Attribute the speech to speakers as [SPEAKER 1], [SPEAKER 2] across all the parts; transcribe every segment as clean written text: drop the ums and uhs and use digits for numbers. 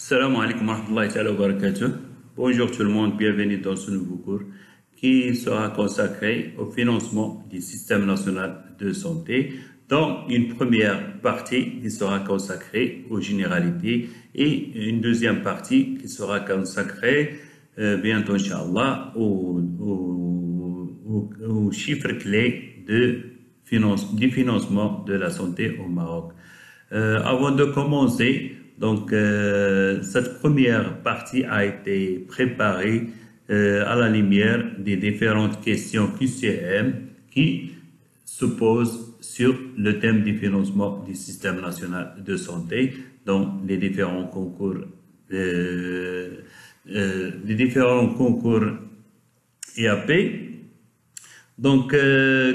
[SPEAKER 1] Salam alaikum wa rahmatullahi ta'ala wa barakatuh. Bonjour tout le monde, bienvenue dans ce nouveau cours qui sera consacré au financement du système national de santé, dans une première partie qui sera consacrée aux généralités et une deuxième partie qui sera consacrée bientôt, Inch'Allah, aux chiffres clés du financement de la santé au Maroc. Avant de commencer, donc, cette première partie a été préparée à la lumière des différentes questions QCM qui se posent sur le thème du financement du système national de santé dans les différents concours, EAP. Donc,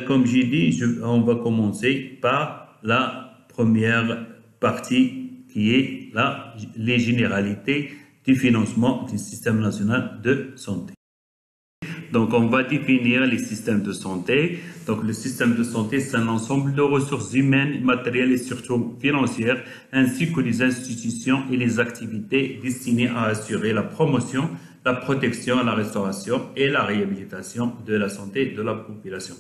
[SPEAKER 1] comme j'ai dit, on va commencer par la première partie qui est les généralités du financement du système national de santé. Donc, on va définir les systèmes de santé. Donc, le système de santé, c'est un ensemble de ressources humaines, matérielles et surtout financières, ainsi que les institutions et les activités destinées à assurer la promotion, la protection, la restauration et la réhabilitation de la santé de la population.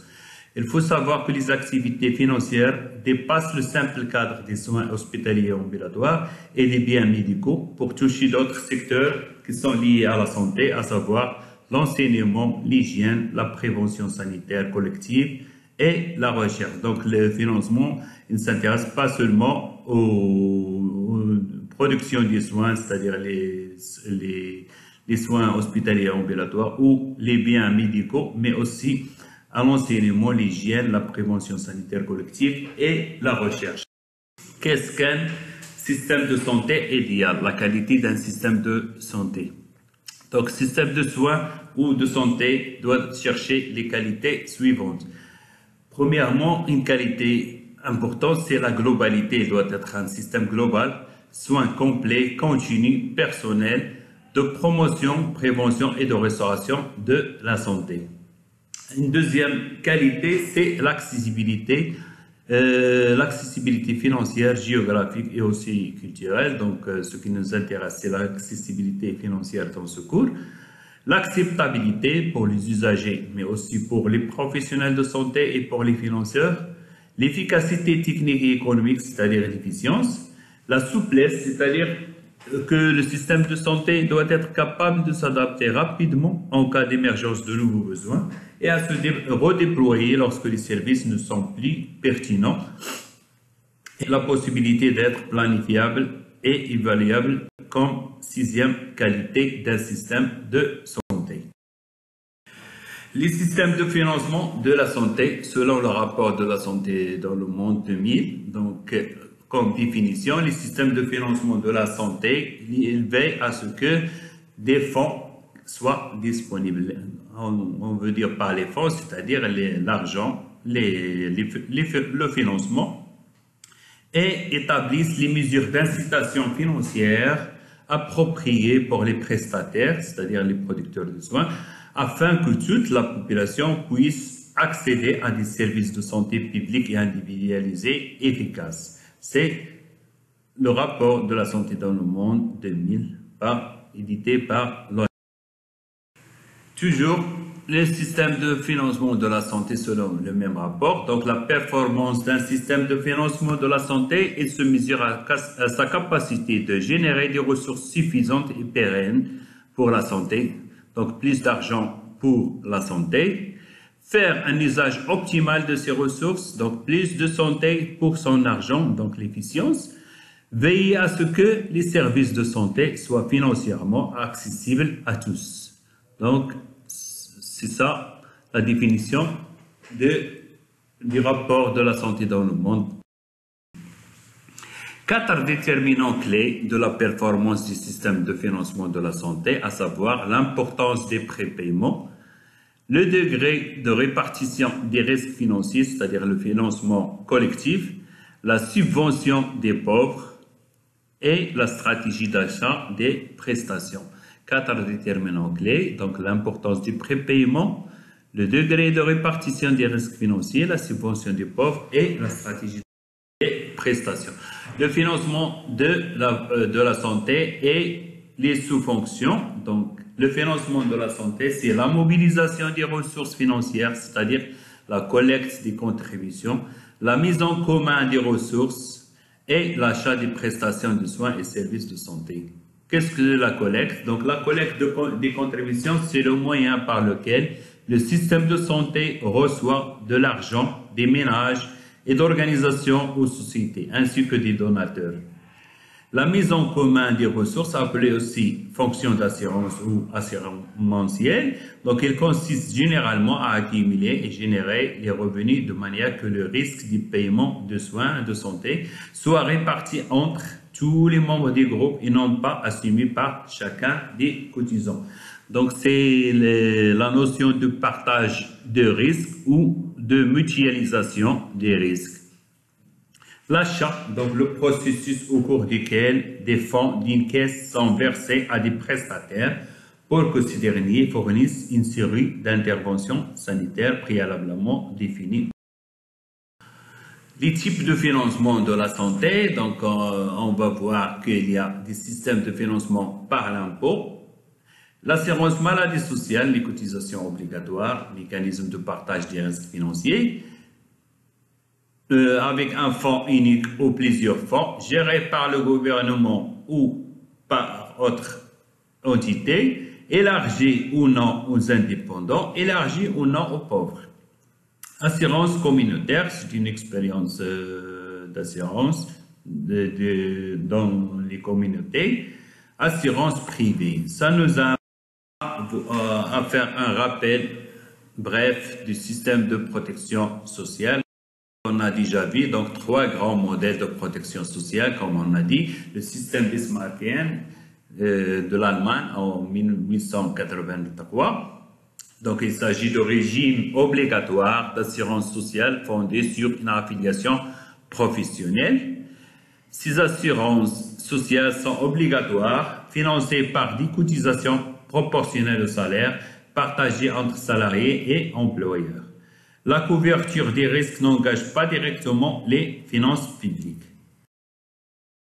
[SPEAKER 1] Il faut savoir que les activités financières dépassent le simple cadre des soins hospitaliers et ambulatoires et des biens médicaux pour toucher d'autres secteurs qui sont liés à la santé, à savoir l'enseignement, l'hygiène, la prévention sanitaire collective et la recherche. Donc le financement, il ne s'intéresse pas seulement aux productions des soins, c'est-à-dire les soins hospitaliers et ambulatoires ou les biens médicaux, mais aussi à l'enseignement, l'hygiène, la prévention sanitaire collective et la recherche. Qu'est-ce qu'un système de santé idéal? La qualité d'un système de santé. Donc, système de soins ou de santé doit chercher les qualités suivantes. Premièrement, une qualité importante, c'est la globalité. Il doit être un système global, soins complets, continus, personnels, de promotion, prévention et de restauration de la santé. Une deuxième qualité, c'est l'accessibilité. L'accessibilité financière, géographique et aussi culturelle. Donc, ce qui nous intéresse, c'est l'accessibilité financière dans ce cours. L'acceptabilité pour les usagers, mais aussi pour les professionnels de santé et pour les financeurs. L'efficacité technique et économique, c'est-à-dire l'efficience. La souplesse, c'est-à-dire que le système de santé doit être capable de s'adapter rapidement en cas d'émergence de nouveaux besoins et à se redéployer lorsque les services ne sont plus pertinents, et la possibilité d'être planifiable et évaluable comme sixième qualité d'un système de santé. Les systèmes de financement de la santé, selon le rapport de la santé dans le monde 2000, donc comme définition, les systèmes de financement de la santé, ils veillent à ce que des fonds soient disponibles. On veut dire par les fonds, c'est-à-dire l'argent, le financement, et établissent les mesures d'incitation financière appropriées pour les prestataires, c'est-à-dire les producteurs de soins, afin que toute la population puisse accéder à des services de santé publics et individualisés efficaces. C'est le rapport de la santé dans le monde 2000, édité par l'OMS. Toujours, les systèmes de financement de la santé selon le même rapport. Donc, la performance d'un système de financement de la santé, il se mesure à sa capacité de générer des ressources suffisantes et pérennes pour la santé. Donc, plus d'argent pour la santé. Faire un usage optimal de ces ressources, donc plus de santé pour son argent, donc l'efficience. Veiller à ce que les services de santé soient financièrement accessibles à tous. Donc, c'est ça la définition du rapport de la santé dans le monde. 4 déterminants clés de la performance du système de financement de la santé, à savoir l'importance des prépaiements, le degré de répartition des risques financiers, c'est-à-dire le financement collectif, la subvention des pauvres et la stratégie d'achat des prestations. 4 déterminants clés, donc l'importance du prépaiement, le degré de répartition des risques financiers, la subvention des pauvres et la stratégie des prestations. Le financement de la santé et les sous-fonctions. Donc, le financement de la santé, c'est la mobilisation des ressources financières, c'est-à-dire la collecte des contributions, la mise en commun des ressources et l'achat des prestations de soins et services de santé. Qu'est-ce que la collecte? Donc, la collecte des contributions, c'est le moyen par lequel le système de santé reçoit de l'argent des ménages et d'organisations ou sociétés, ainsi que des donateurs. La mise en commun des ressources, appelée aussi fonction d'assurance ou assurantielle, donc elle consiste généralement à accumuler et générer les revenus de manière que le risque du paiement de soins de santé soit réparti entre tous les membres du groupe et non pas assumé par chacun des cotisants. Donc c'est la notion de partage de risques ou de mutualisation des risques. L'achat, donc le processus au cours duquel des fonds d'une caisse sont versés à des prestataires pour que ces derniers fournissent une série d'interventions sanitaires préalablement définies. Les types de financement de la santé, donc on va voir qu'il y a des systèmes de financement par l'impôt, l'assurance maladie sociale, les cotisations obligatoires, mécanisme de partage des risques financiers, avec un fonds unique ou plusieurs fonds gérés par le gouvernement ou par autre entité, élargis ou non aux indépendants, élargis ou non aux pauvres. Assurance communautaire, c'est une expérience d'assurance dans les communautés. Assurance privée, ça nous a à faire un rappel bref du système de protection sociale. On a déjà vu donc 3 grands modèles de protection sociale, comme on a dit, le système bismarckien de l'Allemagne en 1883. Donc il s'agit de régime obligatoire d'assurance sociale fondé sur une affiliation professionnelle. Ces assurances sociales sont obligatoires, financées par des cotisations proportionnelles au salaire, partagées entre salariés et employeurs. La couverture des risques n'engage pas directement les finances publiques.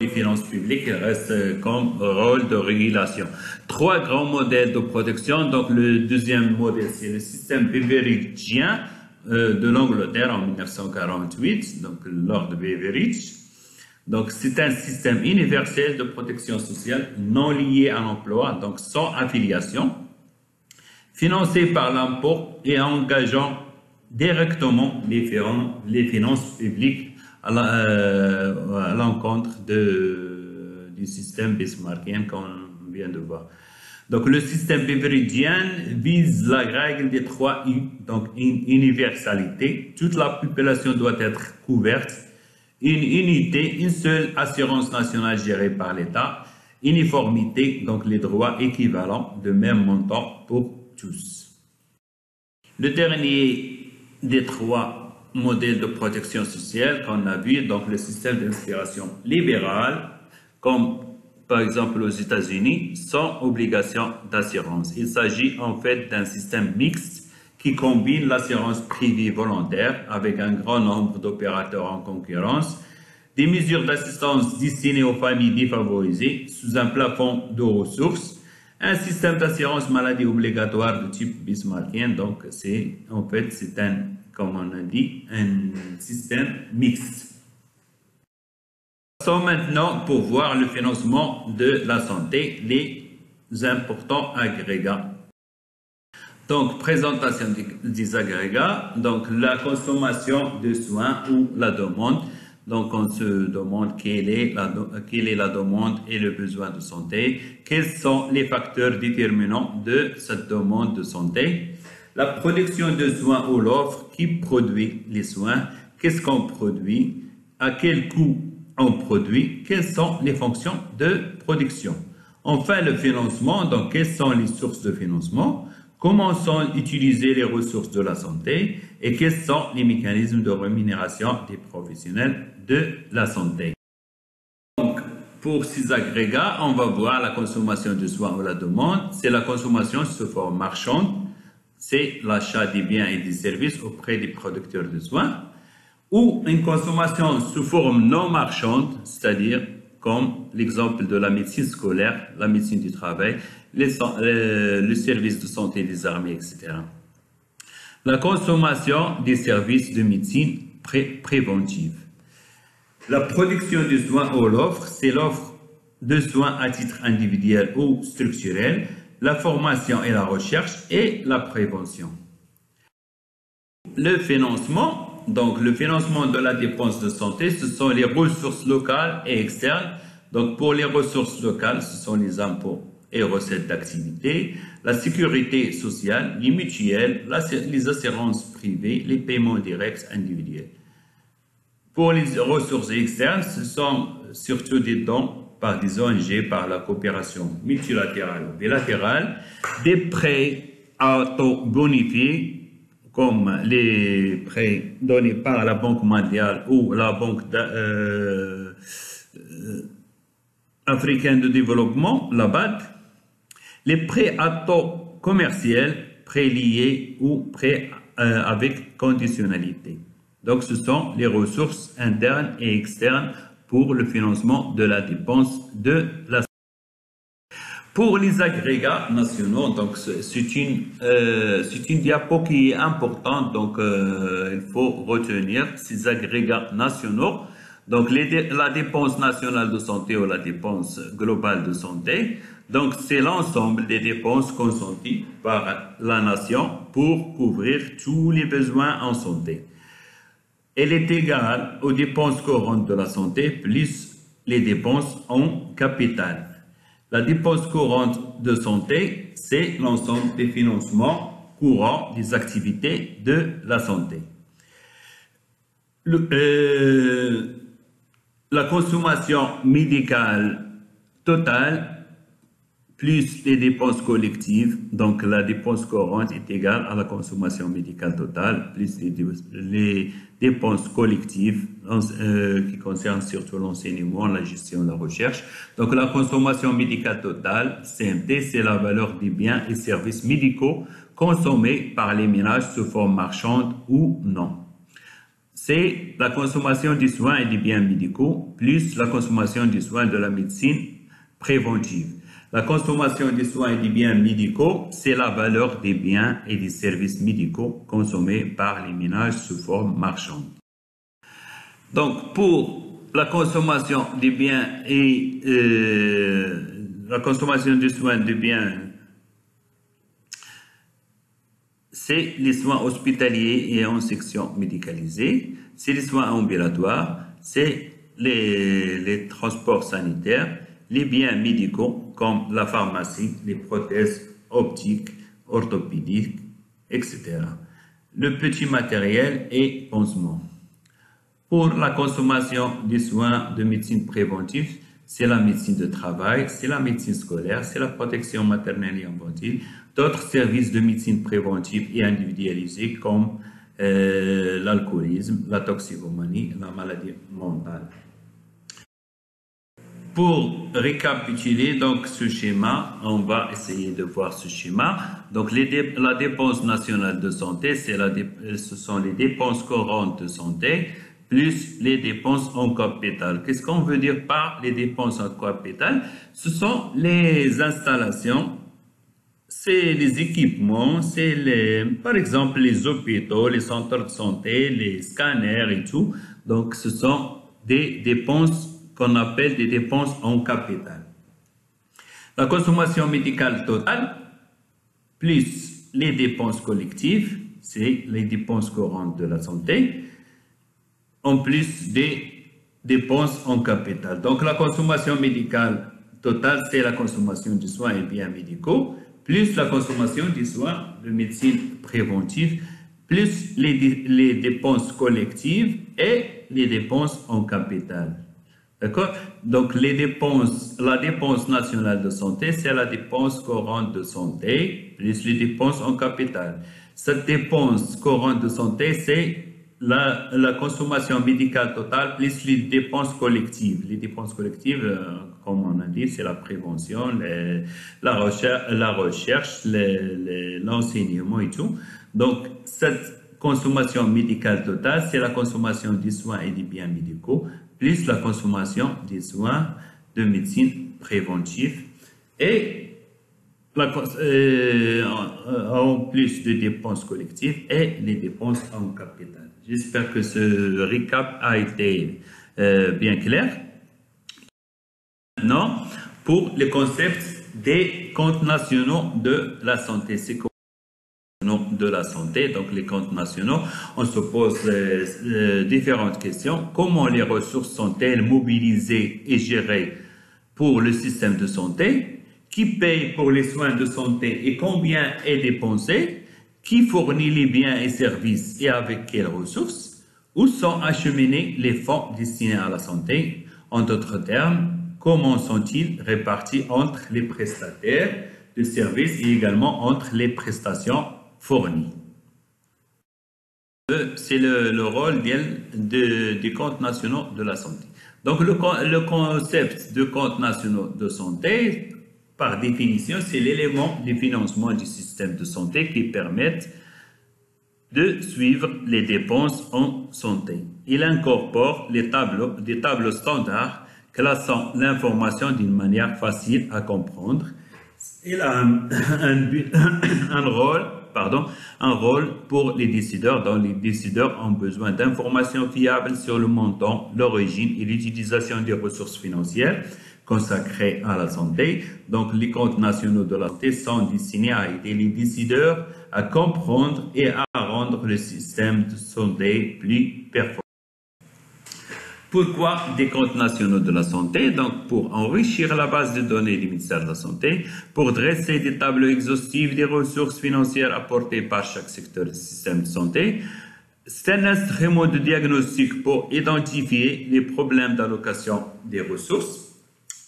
[SPEAKER 1] Les finances publiques restent comme rôle de régulation. 3 grands modèles de protection. Donc le deuxième modèle, c'est le système beveridgien de l'Angleterre en 1948, donc Lord Beveridge. Donc c'est un système universel de protection sociale non lié à l'emploi, donc sans affiliation, financé par l'impôt et engageant directement les finances publiques à l'encontre du système bismarckien qu'on vient de voir. Donc le système beveridgien vise la règle des 3 U, donc une universalité, toute la population doit être couverte, une unité, une seule assurance nationale gérée par l'État, uniformité, donc les droits équivalents de même montant pour tous. Le dernier des 3 modèles de protection sociale qu'on a vu, donc le système d'inspiration libérale, comme par exemple aux États-Unis, sans obligation d'assurance. Il s'agit en fait d'un système mixte qui combine l'assurance privée volontaire avec un grand nombre d'opérateurs en concurrence, des mesures d'assistance destinées aux familles défavorisées sous un plafond de ressources, un système d'assurance maladie obligatoire de type bismarckien, donc c'est un, comme on a dit, un système mixte. Passons maintenant pour voir le financement de la santé, les importants agrégats. Donc, présentation des agrégats, donc la consommation de soins ou la demande. Donc, on se demande quelle est la demande et le besoin de santé, quels sont les facteurs déterminants de cette demande de santé, la production de soins ou l'offre, qui produit les soins, qu'est-ce qu'on produit, à quel coût on produit, quelles sont les fonctions de production. Enfin, le financement, donc quelles sont les sources de financement, comment sont utilisées les ressources de la santé et quels sont les mécanismes de rémunération des professionnels de la santé. Donc, pour ces agrégats, on va voir la consommation de soins ou la demande. C'est la consommation sous forme marchande, c'est l'achat des biens et des services auprès des producteurs de soins. ou une consommation sous forme non marchande, c'est-à-dire comme l'exemple de la médecine scolaire, la médecine du travail, le service de santé des armées, etc. La consommation des services de médecine préventive. La production de soins ou l'offre, c'est l'offre de soins à titre individuel ou structurel, la formation et la recherche et la prévention. Le financement, donc le financement de la dépense de santé, ce sont les ressources locales et externes. Donc pour les ressources locales, ce sont les impôts et recettes d'activité, la sécurité sociale, les mutuelles, les assurances privées, les paiements directs individuels. Pour les ressources externes, ce sont surtout des dons par des ONG, par la coopération multilatérale ou bilatérale, des prêts à taux bonifiés, comme les prêts donnés par la Banque mondiale ou la Banque africaine de développement, la BAD, les prêts à taux commercial, prêts liés ou prêts avec conditionnalité. Donc, ce sont les ressources internes et externes pour le financement de la dépense de la santé. Pour les agrégats nationaux, donc c'est une diapo qui est importante, donc il faut retenir ces agrégats nationaux. Donc la dépense nationale de santé ou la dépense globale de santé, donc c'est l'ensemble des dépenses consenties par la nation pour couvrir tous les besoins en santé. Elle est égale aux dépenses courantes de la santé plus les dépenses en capital. La dépense courante de santé, c'est l'ensemble des financements courants des activités de la santé. La consommation médicale totale plus les dépenses collectives, donc la dépense courante est égale à la consommation médicale totale plus les dépenses collectives qui concernent surtout l'enseignement, la gestion, la recherche. Donc la consommation médicale totale, CMT, c'est la valeur des biens et services médicaux consommés par les ménages sous forme marchande ou non. C'est la consommation des soins et des biens médicaux plus la consommation des soins de la médecine préventive. La consommation des soins et des biens médicaux, c'est la valeur des biens et des services médicaux consommés par les ménages sous forme marchande. Donc, pour la consommation des biens et la consommation des soins des biens, c'est les soins hospitaliers et en section médicalisée, c'est les soins ambulatoires, c'est les transports sanitaires, les biens médicaux comme la pharmacie, les prothèses optiques, orthopédiques, etc. Le petit matériel et pansements. Pour la consommation des soins de médecine préventive, c'est la médecine de travail, c'est la médecine scolaire, c'est la protection maternelle et infantile, d'autres services de médecine préventive et individualisés comme l'alcoolisme, la toxicomanie, la maladie mentale. Pour récapituler donc ce schéma, on va essayer de voir ce schéma. Donc la dépense nationale de santé, ce sont les dépenses courantes de santé plus les dépenses en capital. Qu'est-ce qu'on veut dire par les dépenses en capital? Ce sont les installations, c'est les équipements, par exemple les hôpitaux, les centres de santé, les scanners et tout. Donc ce sont des dépenses qu'on appelle des dépenses en capital. La consommation médicale totale, plus les dépenses collectives, c'est les dépenses courantes de la santé, en plus des dépenses en capital. Donc la consommation médicale totale, c'est la consommation de soins et biens médicaux, plus la consommation des soins de médecine préventive, plus les dépenses collectives et les dépenses en capital. D'accord? Donc, la dépense nationale de santé, c'est la dépense courante de santé, plus les dépenses en capital. Cette dépense courante de santé, c'est la consommation médicale totale, plus les dépenses collectives. Les dépenses collectives, comme on a dit, c'est la prévention, la recherche, l'enseignement et tout. Donc, cette consommation médicale totale, c'est la consommation des soins et des biens médicaux, plus la consommation des soins de médecine préventive et en plus de dépenses collectives et les dépenses en capital. J'espère que ce récap a été bien clair. Maintenant, pour le concept des comptes nationaux de la santé. C'est quoi de la santé? Donc, les comptes nationaux, on se pose différentes questions. Comment les ressources sont-elles mobilisées et gérées pour le système de santé? Qui paye pour les soins de santé et combien est dépensé? Qui fournit les biens et services et avec quelles ressources? Où sont acheminés les fonds destinés à la santé? En d'autres termes, comment sont-ils répartis entre les prestataires de services et également entre les prestations fournies? C'est le rôle des comptes nationaux de la santé. Donc, le concept de comptes nationaux de santé, par définition, c'est l'élément de financement du système de santé qui permet de suivre les dépenses en santé. Il incorpore des tableaux standards classant l'information d'une manière facile à comprendre. Il a un rôle pour les décideurs, dont les décideurs ont besoin d'informations fiables sur le montant, l'origine et l'utilisation des ressources financières consacrées à la santé. Donc, les comptes nationaux de la santé sont destinés à aider les décideurs à comprendre et à rendre le système de santé plus performant. Pourquoi des comptes nationaux de la santé? Donc, pour enrichir la base de données du ministère de la Santé, pour dresser des tableaux exhaustifs des ressources financières apportées par chaque secteur du système de santé. C'est un instrument de diagnostic pour identifier les problèmes d'allocation des ressources.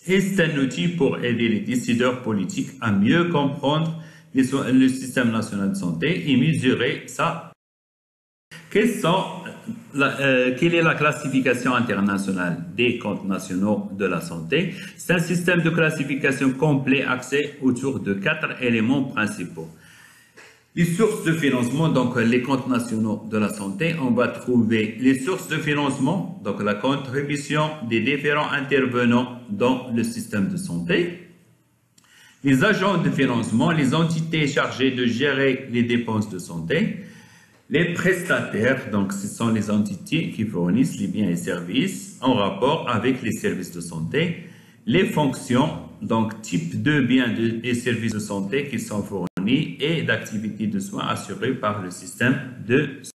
[SPEAKER 1] Et c'est un outil pour aider les décideurs politiques à mieux comprendre le système national de santé et mesurer ça. Quelle est la classification internationale des comptes nationaux de la santé? C'est un système de classification complet axé autour de 4 éléments principaux. Les sources de financement, donc les comptes nationaux de la santé, on va trouver les sources de financement, donc la contribution des différents intervenants dans le système de santé. Les agents de financement, les entités chargées de gérer les dépenses de santé. Les prestataires, donc ce sont les entités qui fournissent les biens et services en rapport avec les services de santé. Les fonctions, donc type de biens et services de santé qui sont fournis et d'activités de soins assurées par le système de santé.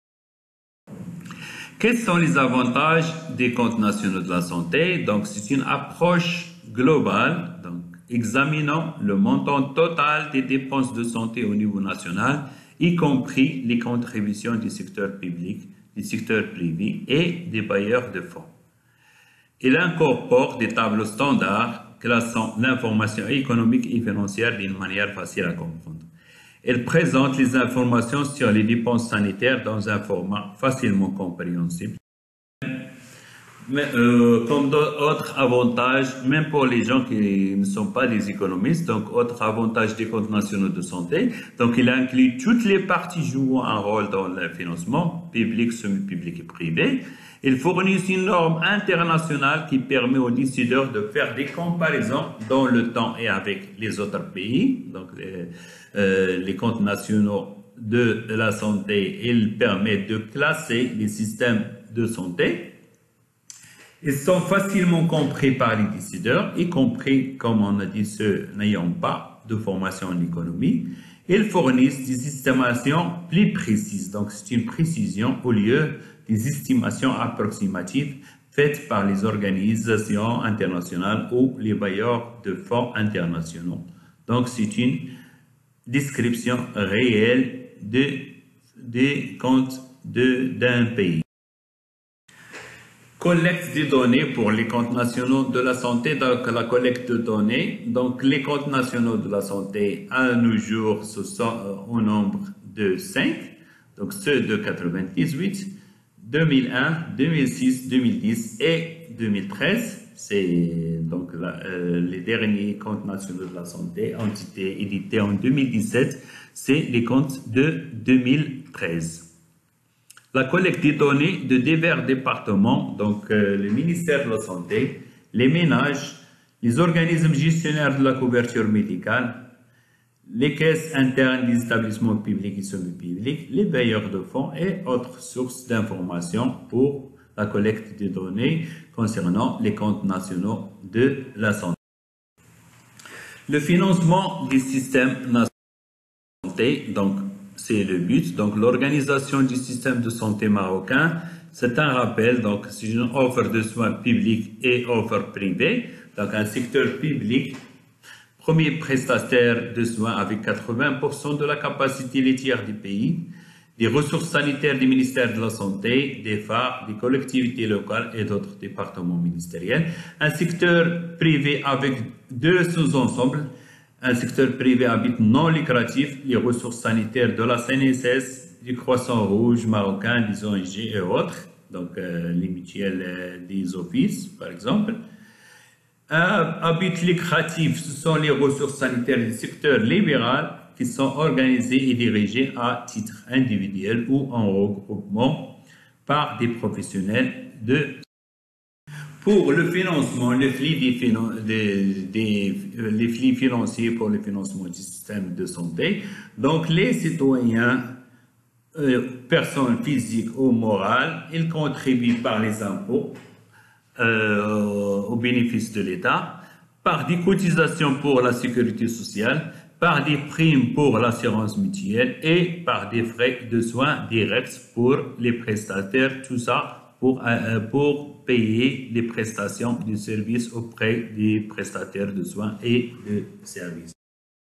[SPEAKER 1] Quels sont les avantages des comptes nationaux de la santé? Donc c'est une approche globale, donc examinant le montant total des dépenses de santé au niveau national, y compris les contributions du secteur public, du secteur privé et des bailleurs de fonds. Il incorpore des tableaux standards classant l'information économique et financière d'une manière facile à comprendre. Il présente les informations sur les dépenses sanitaires dans un format facilement compréhensible. Mais, comme d'autres avantages, même pour les gens qui ne sont pas des économistes, donc autre avantage des comptes nationaux de santé, donc il inclut toutes les parties jouant un rôle dans le financement, public, semi-public et privé. Il fournit une norme internationale qui permet aux décideurs de faire des comparaisons dans le temps et avec les autres pays. Donc les comptes nationaux de la santé, ils permettent de classer les systèmes de santé. Ils sont facilement compris par les décideurs, y compris, comme on a dit, ceux n'ayant pas de formation en économie. Ils fournissent des estimations plus précises. Donc, c'est une précision au lieu des estimations approximatives faites par les organisations internationales ou les bailleurs de fonds internationaux. Donc, c'est une description réelle des comptes d'un pays. Collecte des données pour les comptes nationaux de la santé, donc la collecte de données. Donc les comptes nationaux de la santé, à nos jours, ce sont au nombre de 5. Donc ceux de 98, 2001, 2006, 2010 et 2013. C'est donc les derniers comptes nationaux de la santé ont été édités en 2017. C'est les comptes de 2013. la collecte des données de divers départements, donc le ministère de la Santé, les ménages, les organismes gestionnaires de la couverture médicale, les caisses internes des établissements publics et semi-publics, les bailleurs de fonds et autres sources d'informations pour la collecte des données concernant les comptes nationaux de la santé. Le financement des systèmes nationaux de santé, donc c'est le but. Donc l'organisation du système de santé marocain, c'est un rappel, donc c'est une offre de soins publics et offre privée. Donc un secteur public, premier prestataire de soins avec 80% de la capacité laitière du pays, des ressources sanitaires du ministère de la Santé, des phares, des collectivités locales et d'autres départements ministériels. Un secteur privé avec deux sous-ensembles, un secteur privé à but non lucratif, les ressources sanitaires de la CNSS, du Croissant Rouge marocain, des ONG et autres, donc les mutuelles des offices par exemple. À but lucratif, ce sont les ressources sanitaires du secteur libéral qui sont organisées et dirigées à titre individuel ou en regroupement par des professionnels de. Pour le financement, les flux financiers pour le financement du système de santé, donc les citoyens, personnes physiques ou morales, ils contribuent par les impôts au bénéfice de l'État, par des cotisations pour la sécurité sociale, par des primes pour l'assurance mutuelle et par des frais de soins directs pour les prestataires, tout ça pour payer les prestations de services auprès des prestataires de soins et de services.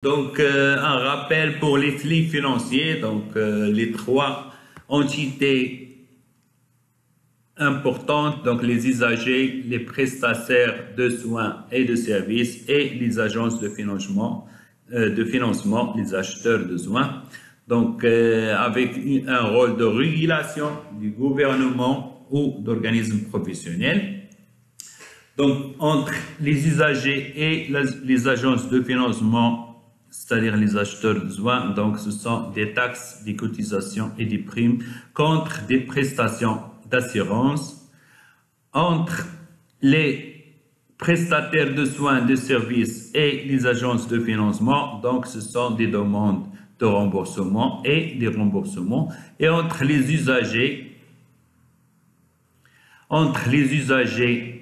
[SPEAKER 1] Donc, un rappel pour les flux financiers, donc les trois entités importantes, donc les usagers, les prestataires de soins et de services et les agences de financement, les acheteurs de soins. Donc, avec un rôle de régulation du gouvernement ou d'organismes professionnels. Donc, entre les usagers et les agences de financement, c'est-à-dire les acheteurs de soins, donc ce sont des taxes, des cotisations et des primes contre des prestations d'assurance. Entre les prestataires de soins, de services et les agences de financement, donc ce sont des demandes de remboursement et des remboursements. Et entre les usagers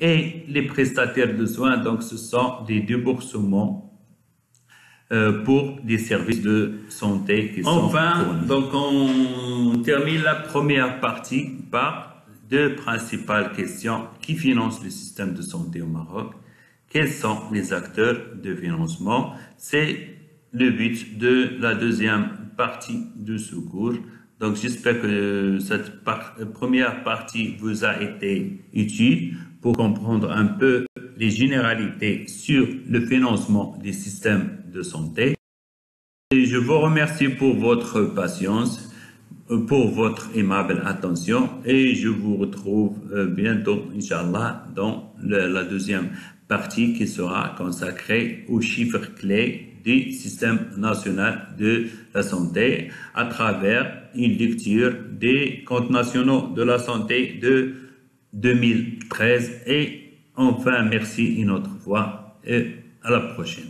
[SPEAKER 1] et les prestataires de soins, donc ce sont des déboursements pour des services de santé qui sont fournis. Donc on termine la première partie par deux principales questions. Qui finance le système de santé au Maroc? Quels sont les acteurs de financement? C'est le but de la deuxième partie de ce cours. Donc j'espère que cette première partie vous a été utile pour comprendre un peu les généralités sur le financement des systèmes de santé. Et je vous remercie pour votre patience, pour votre aimable attention et je vous retrouve bientôt, Inch'Allah, dans la deuxième partie qui sera consacrée aux chiffres clés du système national de la santé à travers une lecture des comptes nationaux de la santé de 2013 et enfin merci une autre fois et à la prochaine.